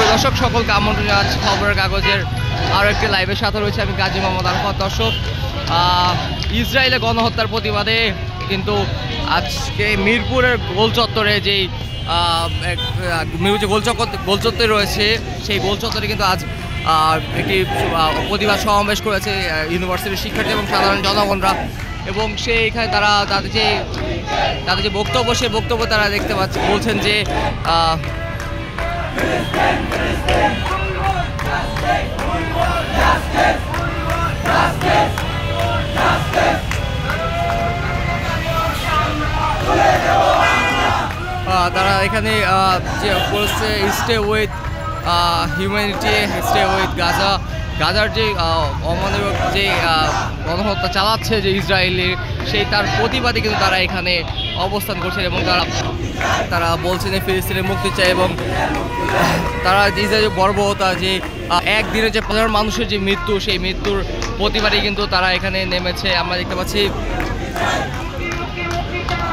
দর্শক সকলকে আমন্ত্রণ জানাচ্ছি খবরের কাগজের আরও একটি লাইভের সাথে রয়েছে আমি গাজী মোহাম্মদ আরাফাত। দর্শক, ইসরায়েলে গণহত্যার প্রতিবাদে কিন্তু আজকে মিরপুরের গোল চত্বরে যেই গোল চত্বরে রয়েছে সেই গোল চত্বরে কিন্তু আজ একটি প্রতিবাদ সমাবেশ করেছে ইউনিভার্সিটির শিক্ষার্থী এবং সাধারণ জনগণরা। এবং সেইখানে তারা তাদের যে বক্তব্য সেই বক্তব্য তারা দেখতে পাচ্ছে, বলছেন যে তারা এখানে যে বলছে stay with humanity, stay with Gaza. গাজার যে অমানবিক যে গণহত্যা চালাচ্ছে যে ইসরায়েলের, সেই তার প্রতিবাদে কিন্তু তারা এখানে অবস্থান করছে এবং তারা বলছেন যে ফিলিস্তিনের মুক্তি চায় এবং তারা ইসরায়েলের বর্বরতা যে একদিনে যে 15 মানুষের যে মৃত্যু, সেই মৃত্যুর প্রতিবাদে কিন্তু তারা এখানে নেমেছে। আমরা দেখতে পাচ্ছি,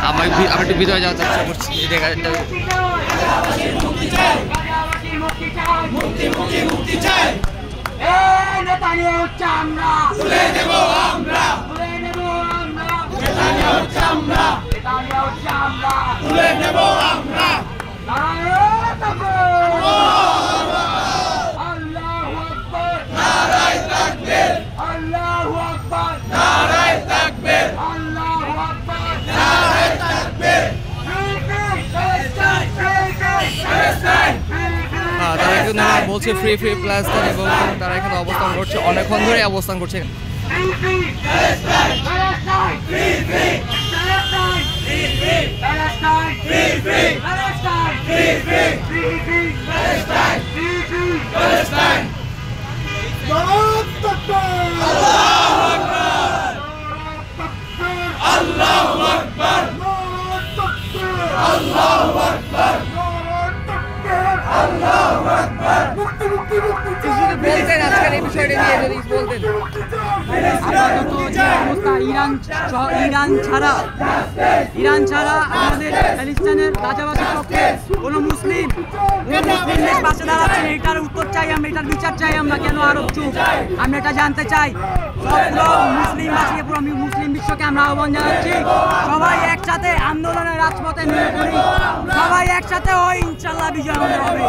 আমি একটু ভিতরে যাওয়ার চেষ্টা করছি। তারা কিন্তু বলছে ফ্রি ফ্রি প্লাস্টার এবং তারা এখানে অবস্থান করছে, অনেকক্ষণ ধরে অবস্থান করছে। বলতেন আজকের এই বিষয়টা নিয়ে যদি বলতেন। আপাতত যে অবস্থা, ইরান ছাড়া আমাদের প্যালেস্টাইনের গাজাবাসীর পক্ষে কোনো মুসলিম দেশ পাশে দাঁড়াচ্ছে। এটার উত্তর চাই আমরা, এটার বিচার চাই আমরা। কেন আরব চুপ? আমরা এটা জানতে চাই। সবগুলো মুসলিমবাসীকে, পুরো মুসলিম বিশ্বকে আমরা আহ্বান জানাচ্ছি, সবাই একসাথে আন্দোলনের রাজপথে নেমে পড়ি, সবাই একসাথে হই, ইনশাল্লাহ বিজয় আমাদের হবে।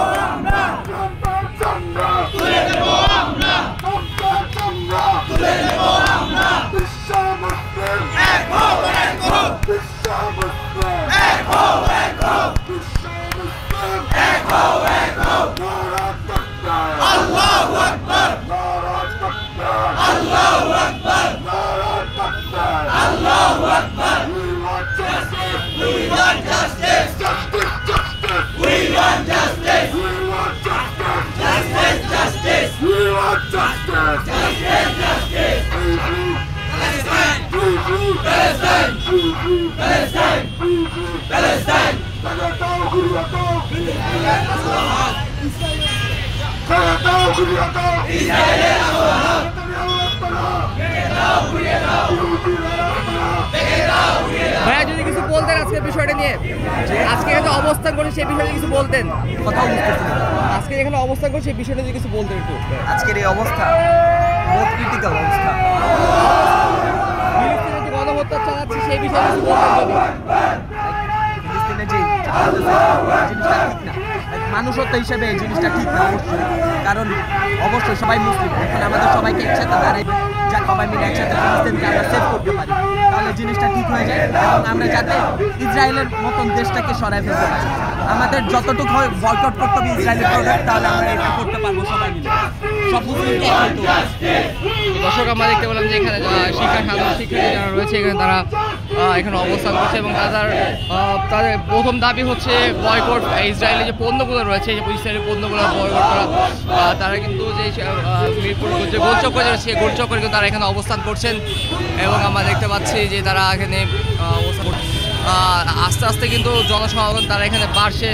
ভাইয়া যদি কিছু বলতেন আজকের বিষয়টা নিয়ে, আজকে এখানে অবস্থান করে সেই বিষয়টা কিছু বলতেন। কথা বুঝতেছি না। আজকে এখানে অবস্থান করে সেই বিষয়টা যদি কিছু বলতেন একটু। আজকের এই অবস্থা বহুত ক্রিটিক্যাল অবস্থা। ফিলিস্তিনে যে গণহত্যা চালাচ্ছে সেই বিষয়ে কিছু বলতেন যদি। ফিলিস্তিনে যে জিনিসটা ঠিক না, মানুষত্ব হিসেবে এই জিনিসটা ঠিক না অবশ্যই। কারণ অবশ্যই সবাই মুসলিম, এখন আমাদের সবাইকে একসাথে দাঁড়াই যা সবাই মিলে একসাথে ফিলিস্তিনকে আমরা সেভ করতে পারি, তাহলে জিনিসটা ঠিক হয়ে যায় এবং আমরা যাতে ইসরায়েলের মতন দেশটাকে সরাই ফেলতে পারি। আমাদের যতটুকু হয় বয়কট করতে হবে ইসরায়েলের প্রোডাক্ট, তাহলে আমরা এটা করতে পারবো সবাই মিলে, সব মুসলিমকে। দর্শক, আমরা দেখতে পেলাম যে এখানে সাধারণ শিক্ষার্থী যারা রয়েছে এখানে তারা এখানে অবস্থান করছে এবং তাদের প্রথম দাবি হচ্ছে বয়কট, ইসরায়েলের যে পণ্যগুলো রয়েছে ইসরায়েলের পণ্যগুলো বয়কট করা। তারা কিন্তু যে মিরপুর যে গোলচক্কর রয়েছে সেই গোলচক্করে কিন্তু তারা এখানে অবস্থান করছেন এবং আমরা দেখতে পাচ্ছি যে তারা এখানে অবস্থান আস্তে আস্তে কিন্তু জনসমাগম তারা এখানে বাড়ছে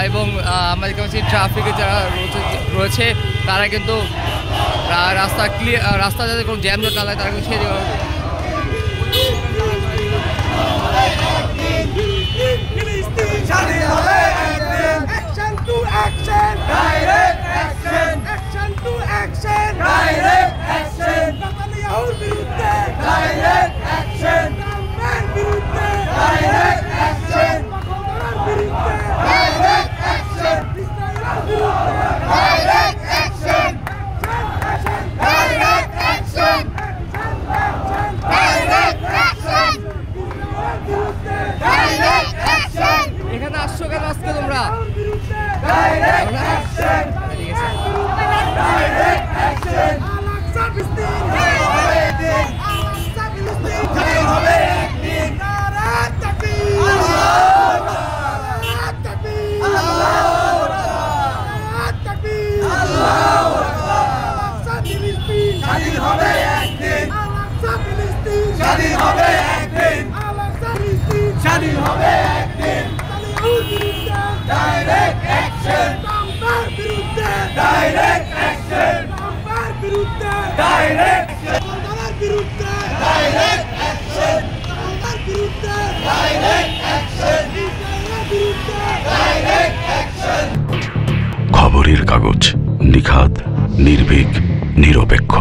এবং আমরা দেখতে পাচ্ছি ট্রাফিকে যারা রয়েছে তারা কিন্তু রাস্তা যাতে কোনো জ্যাম না হয় তারা কিন্তু সেই Action to action! খবরের কাগজ, নিখাদ, নির্ভীক, নিরপেক্ষ।